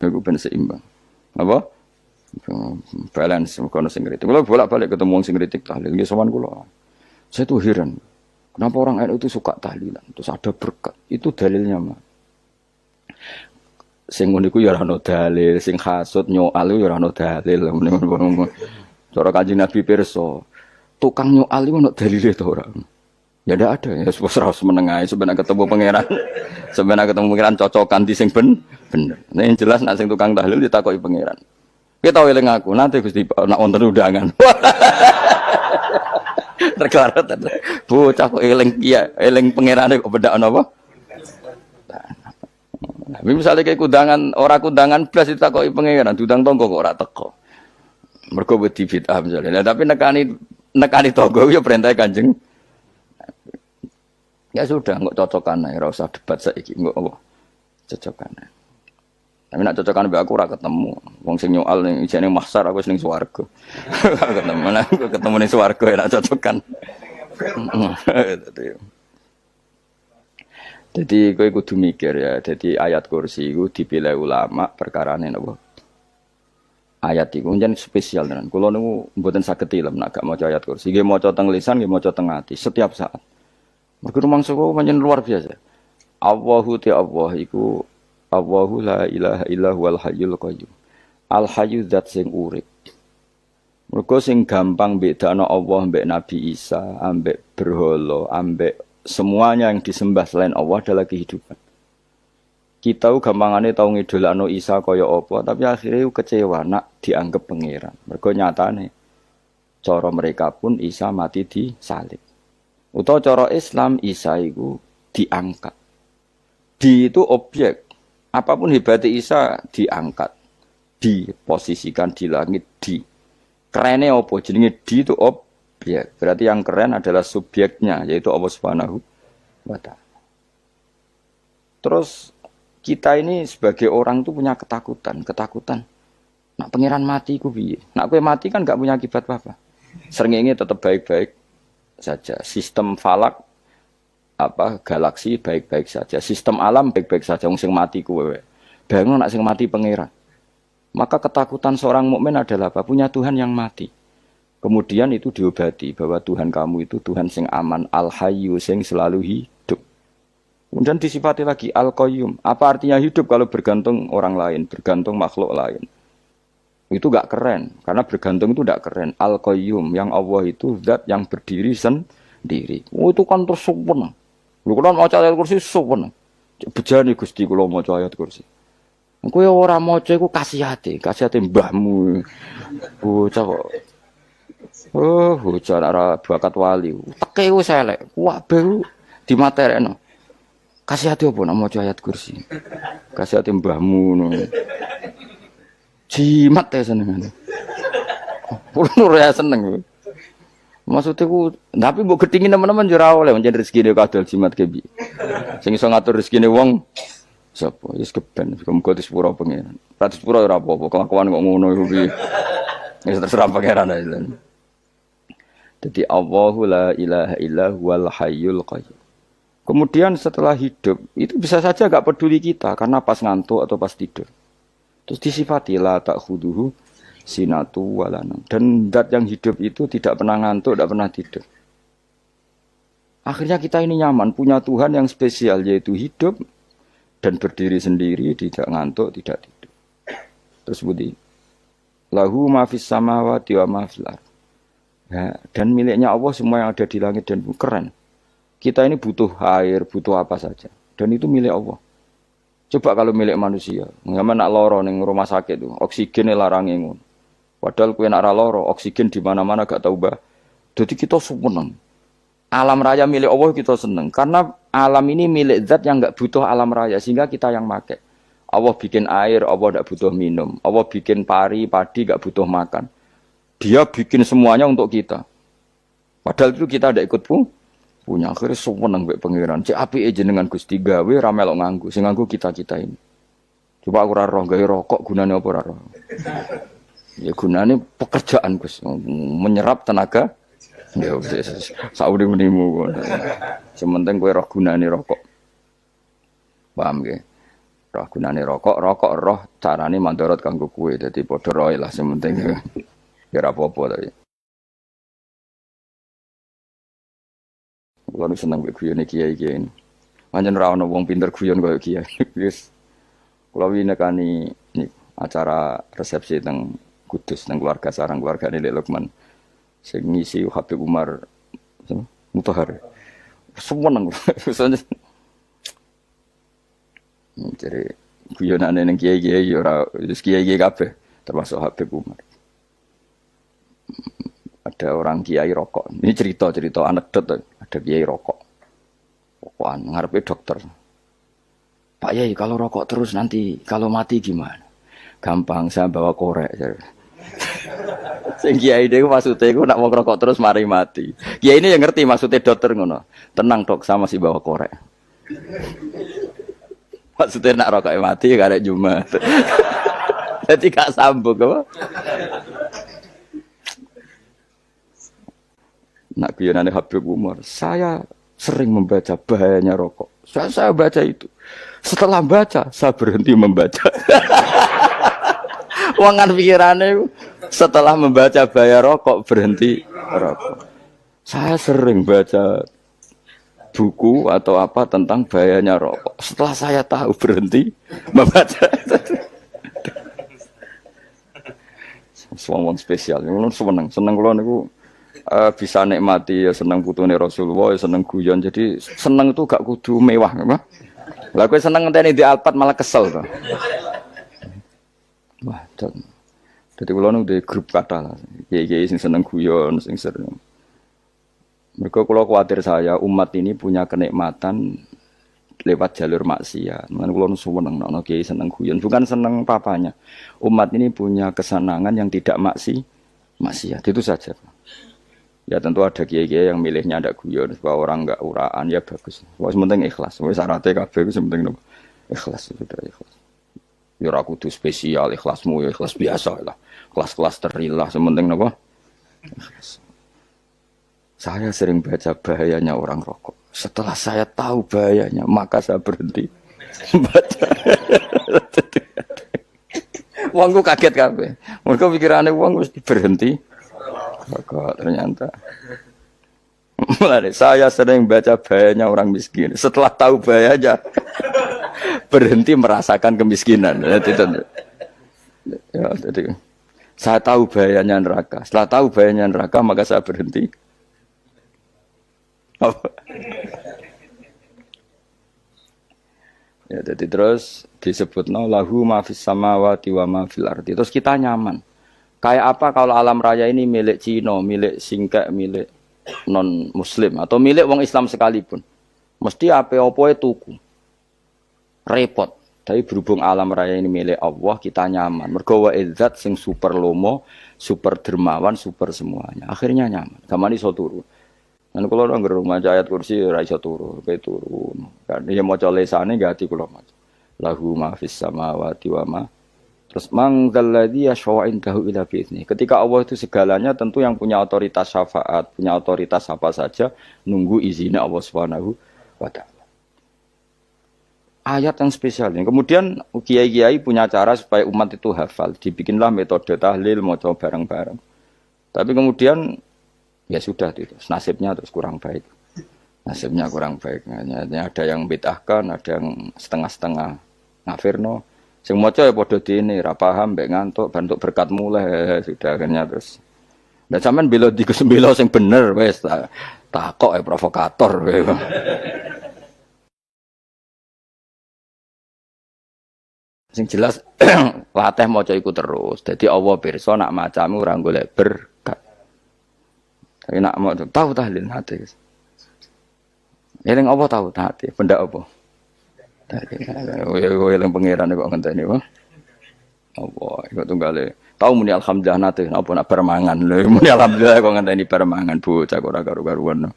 iku ben seimbang. Apa? Balance kono sing kritik. Kula bolak-balik ketemu wong sing kritik tahlil nggih sowan kula. Saya tuh heran. Kenapa orang NU itu suka tahlilan? Terus ada berkat. Itu dalilnya mah. Sing ngono iku ya ora ono dalil, sing hasud nyoal ya ora ono dalil. Cara Kanjeng Nabi pirsa, tukang nyoal iku ono dalile to ora? Ya ndak ada ya, harus menengahi sebenarnya ketemu pangeran. Sebenarnya ketemu pangeran cocokan di sing bener. Nah, yang jelas nak sing tukang tahlil ditakoki pangeran. Kita eling aku, nanti Gusti nak wonten undangan. Terklarat. Bocah kok eling kiai, eling pangerane kok bedak napa? Nah, misalnya kayak kundangan blas ditakoki pangeran, diundang tonggo kok ora teko. Mergo wedi bid'ah misalnya. Nah, tapi nekani tonggo ya perintah Kanjeng. Ya sudah, nggak cocokan ae, ora usah debat saiki, nggak apa. Cocokan ae. Tapi nak cocokan mbek aku ora ketemu. Wong sing nyoal ning ijene mahsar aku ning swarga. Ketemu aku ketemu ning swarga ya nak cocokan. Jadi kowe kudu mikir ya, jadi ayat kursi iku dipilih ulama perkarane napa? Ayat iku njen spesial tenan. Kula niku mboten saged ilem nek gak maca ayat kursi. Nggih maca teng lisan, nggih maca teng ati setiap saat. Mergo rumangsa kok pancen luar biasa. Allahu ta Allah iku Allahu la ilaha illa huwal hayyul qayyum. Al hayyu zat sing urip. Mergo sing gampang bedakno Allah mbek Nabi Isa, ambek berhala, ambek semuanya yang disembah selain Allah adalah kehidupan. Kita gampangane tau ngidolakno Isa kaya apa, tapi akhirnya kecewa nak dianggap pangeran. Mergo nyatane cara mereka pun Isa mati disalib. Utawa cara Islam Isa iku diangkat. Di itu objek. Apapun hebatnya Isa diangkat, diposisikan di langit, di. Kerennya apa? Jenenge di itu objek. Berarti yang keren adalah subjeknya, yaitu Allah Subhanahu wa Ta'ala. Terus kita ini sebagai orang tuh punya ketakutan. Nak pangeran mati ku piye? Nak kowe mati kan gak punya akibat apa-apa. Srengenge tetap baik-baik saja. Sistem falak galaksi baik-baik saja. Sistem alam baik-baik saja. Wong sing mati kuwe. Bayangno nak sing mati pangeran. Maka ketakutan seorang mukmin adalah apa? Punya Tuhan yang mati. Kemudian itu diobati bahwa Tuhan kamu itu Tuhan sing aman, al-hayyu sing selalu hidup. Kemudian disifati lagi al-qayyum. Apa artinya hidup kalau bergantung orang lain, bergantung makhluk lain? Itu gak keren, karena bergantung itu gak keren. Al-qayyum, yang Allah itu zat yang berdiri sendiri. Oh, itu kan terus sempurna. Lu kan maca ayat kursi sempurna. Bejane Gusti kula maca ayat kursi. Kowe ora maca iku kasihate mbahmu. Bocah kok. Oh, bocah ora bakat wali. Teke wis elek. Kabeh dimaterekno. Kasihate opo nek maca ayat kursi? Kasihate mbahmu ngono. Jimat ya senengane. Kulo ora seneng. Maksudnya ku, tapi mbok gedhingi teman-teman yo ora oleh pancen rezekine kadal jimat ke piye. Sing iso ngatur rezekine wong sapa? Wis keben, muga disepuro pangeran. Ora disepuro ora apa-apa, kelakuan kok ngono iku piye. Wis terserah pangeran ae. Jadi Allahu la ilaha illa huwal hayyul qayyum. Kemudian setelah hidup, itu bisa saja enggak peduli kita karena pas ngantuk atau pas tidur. Terus disifati la ta'khuduhu sinatu walanam. Dan zat yang hidup itu tidak pernah ngantuk, tidak pernah tidur. Akhirnya kita ini nyaman, punya Tuhan yang spesial, yaitu hidup dan berdiri sendiri, tidak ngantuk, tidak tidur. Terus budi, lahu ma fis samawati wa ma fil ardh. Ya, dan miliknya Allah semua yang ada di langit dan bumi. Keren. Kita ini butuh air, butuh apa saja. Dan itu milik Allah. Coba kalau milik manusia, nggak nak loro ning rumah sakit tuh, oksigennya larang ngono. Padahal kue nak loro, oksigen di mana-mana gak tahu bah. Jadi kita seneng. Alam raya milik Allah kita seneng. Karena alam ini milik zat yang gak butuh alam raya, sehingga kita yang make. Allah bikin air, Allah gak butuh minum. Allah bikin padi gak butuh makan. Dia bikin semuanya untuk kita. Padahal itu kita gak ikut punya. Akhirnya seneng mbek pangeran. Cek apike jenengan Gusti gawe ra melok nganggo. Sing nganggo kita-kita ini. Coba aku ora roh gawe rokok gunane apa ora roh. Ya gunane pekerjaan Gus, menyerap tenaga. Ya wis sauri-unimu. Sementing kowe roh gunane rokok. Paham nggih? Roh gunane rokok, rokok roh carane mandorot kanggo kowe. Dadi padha roe lah sementing. Ya ora apa-apa tapi. Kulo seneng mek guyone kiai-kiai ini. Pancen ora ono wong pinter guyon koyo kiai. Wis kulo winekani acara resepsi teng Kudus teng keluarga sarang keluargane Lek Lukman. Sing ngisi Habib Umar Mutahar. Seneng. Jadi guyonane ning kiai-kiai ora wis kiai-kiai kabeh termasuk Habib Umar. Ada orang kiai rokok. Ini cerita anekdot. Ada kiai rokok. Rokokan ngarepe dokter. Pak Yai kalau rokok terus nanti kalau mati gimana? Gampang saya bawa korek. Sing kiai dhewe maksude iku nak wong rokok terus mari mati. Kiai ini yang ngerti maksudnya dokter ngono. Tenang dok, saya masih bawa korek. Maksudnya nak rokoknya mati gak ada Jumat. Jadi gak sambung apa? Nak guyonane Habib Umar, saya sering membaca bahayanya rokok. Saya baca itu. Setelah baca, saya berhenti membaca. Wangan pikirannya setelah membaca bahaya rokok berhenti rokok. Saya sering baca buku atau apa tentang bahayanya rokok. Setelah saya tahu berhenti membaca. Semua spesial. Seneng kalau niku bisa nikmati ya seneng putune Rasulullah, ya seneng guyon. Jadi seneng itu gak kudu mewah, apa? Lah kowe seneng ngenteni di Alphard malah kesel to. Wah, dadi kula nu di grup kata lah. Kiai-kiai sing seneng guyon, sing sering. Mereka kula kuwatir saya umat ini punya kenikmatan lewat jalur maksiat. Mulane kula nu seneng ana kiai seneng guyon, bukan seneng papanya. Umat ini punya kesenangan yang tidak maksiat. Itu saja. Ya tentu ada kiai-kiai yang milihnya ada guyon supaya orang enggak uraan ya bagus. Wes penting ikhlas. Wes syaratnya kabeh itu penting ikhlas sudah ikhlas. Ya ora kudu spesial ikhlasmu ya ikhlas biasa lah. Kelas-kelas terilah sementing napa? Ikhlas. Saya sering baca bahayanya orang rokok. Setelah saya tahu bahayanya, maka saya berhenti baca. Wongku kaget kabeh. Mergo pikirane wong wis berhenti. Rokok ternyata. Mulai saya sering baca bahayanya orang miskin. Setelah tahu bahayanya, berhenti merasakan kemiskinan. Jadi, saya tahu bahayanya neraka. Setelah tahu bahayanya neraka, maka saya berhenti. Ya, jadi terus disebutno lahu ma fis samawati wa ma fil ardi. Terus kita nyaman. Kayak apa kalau alam raya ini milik Cina, milik Singkek, milik non Muslim atau milik wong Islam sekalipun. Mesti apa-apa tuku. Repot. Tapi berhubung alam raya ini milik Allah, kita nyaman. Mergo wa izzat sing super lomo, super dermawan, super semuanya. Akhirnya nyaman. Gaman iso turu. Kan kula nang rumah ayat kursi ora iso turu, kae turu. Kan ya maca lesane gati kula maca. Lahu ma fis samawati wa ma. Terus mangdalladzi yashfa'u indahu ila bi'izni. Ketika Allah itu segalanya tentu yang punya otoritas syafaat, punya otoritas apa saja nunggu izinnya Allah Subhanahu wa taala. Ayat yang spesial ini. Kemudian kiai-kiai punya cara supaya umat itu hafal. Dibikinlah metode tahlil maca bareng-bareng. Tapi kemudian ya sudah itu. Nasibnya terus kurang baik. Nasibnya kurang baik. Ada yang bid'ahkan, ada yang setengah-setengah ngafirno. Sing maca ya padha dene ra paham mbek ngantuk bentuk berkat mulai sudah akhirnya terus. Lah sampean bela dikus bela sing bener wis takok provokator kowe. Sing jelas latih maca iku terus. Dadi Allah pirsa nak macamu ora golek berkat. Tapi nak mau tahu tahlil hati. Eling apa tahu hati? Benda apa? Yang pangeran kok ngenteni wae. Apa iku tunggale. Tahu muni alhamdulillah nate apa nak permangan lho. Muni alhamdulillah kok ngenteni permangan bocah ora karo-karuan.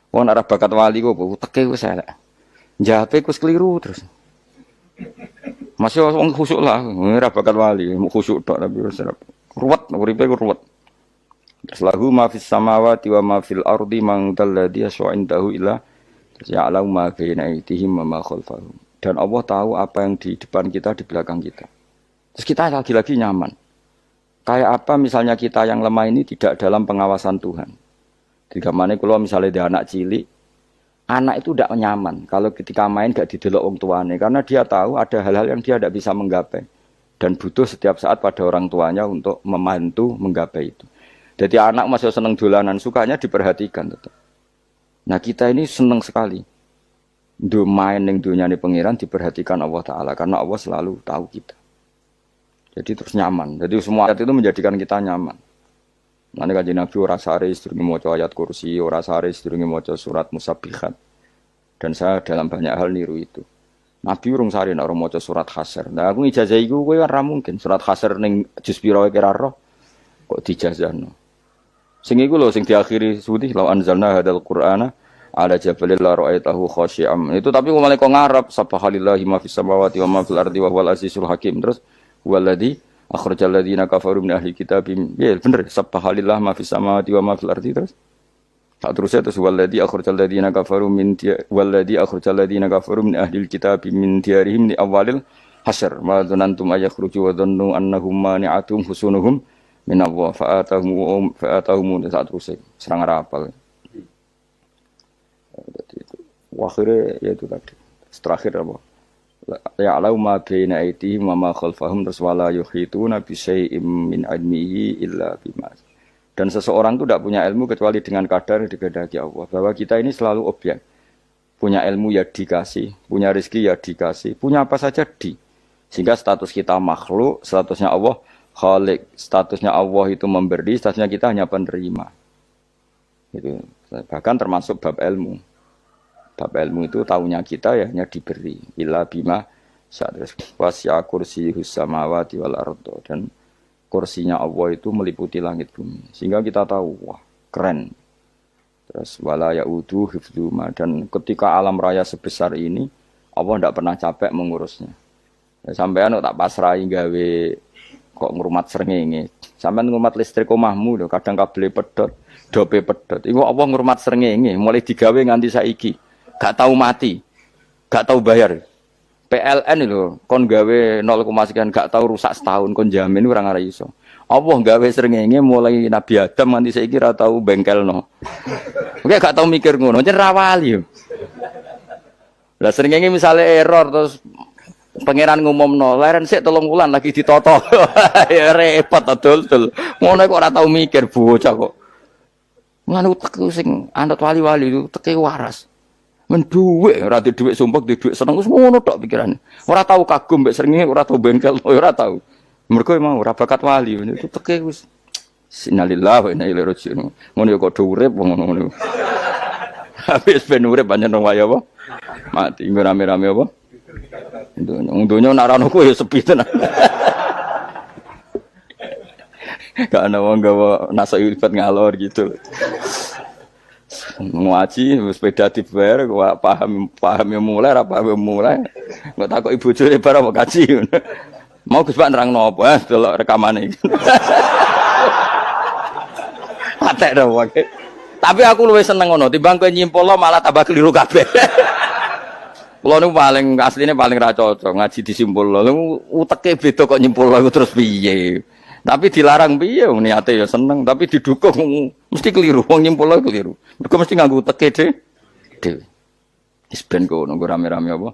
Wong arep bakat wali kok teke wis elek. Njape wis keliru terus. Masih wong khusuk lah, ora bakat wali, khusuk tok tapi wis ruwet, uripe ruwet. Lahu ma fis samawati wa ma fil ardi man dalladhi yasha'indahu illa ya'lamu ma baina aydihim wa ma khalfahum. Dan Allah tahu apa yang di depan kita, di belakang kita. Terus kita lagi-lagi nyaman. Kayak apa misalnya kita yang lemah ini tidak dalam pengawasan Tuhan. Jika mana kalau misalnya dia anak cilik, anak itu tidak nyaman kalau ketika main gak didelok wong tuane karena dia tahu ada hal-hal yang dia tidak bisa menggapai dan butuh setiap saat pada orang tuanya untuk membantu menggapai itu. Jadi anak masih seneng dolanan, sukanya diperhatikan tetap. Nah kita ini seneng sekali. Main yang dunia ini pengiran diperhatikan Allah Ta'ala karena Allah selalu tahu kita. Jadi terus nyaman. Jadi semua ayat itu menjadikan kita nyaman. Nanti Kanjeng Nabi ora sare sedurunge maca ayat kursi, ora sare sedurunge maca surat Musabbihat. Dan saya dalam banyak hal niru itu. Nabi urung sare nek ora maca surat Hasyr. Nah aku ijazah iku kowe ora mungkin surat Hasyr ning juz pira kira roh kok dijazahno. Sing iku lho sing diakhiri sudi law anzalna hadzal qur'ana ala jabalil la ra'aitahu khashi'am. Itu tapi malah kok ngarep subhanallahi ma fis samawati wa ma fil ardi wa huwal azizul hakim. Terus waladzi akhrajal ladzina kafaru min ahli kitab. Ya bener subhanallah ma fis samawati wa ma fil ardi terus. Tak terusnya terus waladzi akhrajal ladzina kafaru min waladzi akhrajal ladzina kafaru min ahli kitab min diyarihim li awalil hasyr. Ma dzanantum ayakhruju wa dhannu annahum mani'atum husunuhum min Allah fa'atahum tak terusnya serang rapal. Akhirnya ya itu tadi. Terakhir apa? Ya'lamu ma baina aydihim wa ma khalfahum wala yuhituna bi syai'in min ilmihi illa bima. Dan seseorang itu tidak punya ilmu kecuali dengan kadar dikehendaki Allah. Bahwa kita ini selalu objek. Punya ilmu ya dikasih, punya rezeki ya dikasih, punya apa saja di. Sehingga status kita makhluk, statusnya Allah khalik, statusnya Allah itu memberi, statusnya kita hanya penerima. Itu bahkan termasuk bab ilmu. Bab ilmu itu tahunya kita ya hanya diberi illa bima sa'adres wasya kursiyus samawati wal ardo, dan kursinya Allah itu meliputi langit bumi sehingga kita tahu wah keren. Terus wala yaudu hifdzuma, dan ketika alam raya sebesar ini Allah tidak pernah capek mengurusnya. Ya, sampean tak pasrahi gawe kok ngrumat srengenge. Sampean ngrumat listrik omahmu lho kadang kabel pedhot, dope pedhot. Iku Allah ngrumat srengenge mulai digawe nganti saiki. Gak tahu mati, gak tahu bayar. PLN itu kon gawe 0, sekian gak tahu rusak setahun kon jamin orang arah iso. Allah gawe srengenge mulai Nabi Adam nanti saya kira tahu bengkel no. Oke gak tahu mikir ngono, jen rawali. Lah srengenge misalnya error terus pangeran ngumumno, leren sik 3 wulan lagi ditoto. Ya repot dul. Ngono kok ora tahu mikir bocah kok. Ngono utek sing anut wali-wali itu teke waras. Men dhuwit ora di dhuwit sumpek di dhuwit seneng wis ngono tok pikirane. Ora tahu kagum mbek srengenge, ora tahu bengkel, ora tahu. Mergo emang ora bakat wali itu teke wis innalillahi wa inna ilaihi raji'un. Ngono ya kok urip wong ngono. Habis ben urip pancen wong wae apa? Mati rame-rame apa? Dunya nak rano ku ya sepi tenan. Gak ana wong gawa nasa ibad ngalor gitu. Ngaji sepeda dibayar kok paham yang mulai apa yang mulai nggak takut ibu jule barang mau kaji mau Gus Pak nerangno apa delok rekamane patek dah wae tapi aku luwih seneng ngono timbang kowe nyimpulno malah tambah keliru kabeh. Kulo niku paling asline paling ra cocok ngaji disimpulno uteke beda kok nyimpulno iku terus piye. Tapi dilarang piye wong niate ya seneng, tapi didukung mesti keliru, wong nyimpul keliru. Mergo mesti nganggo teke dhewe. Wis ben kono rame-rame apa?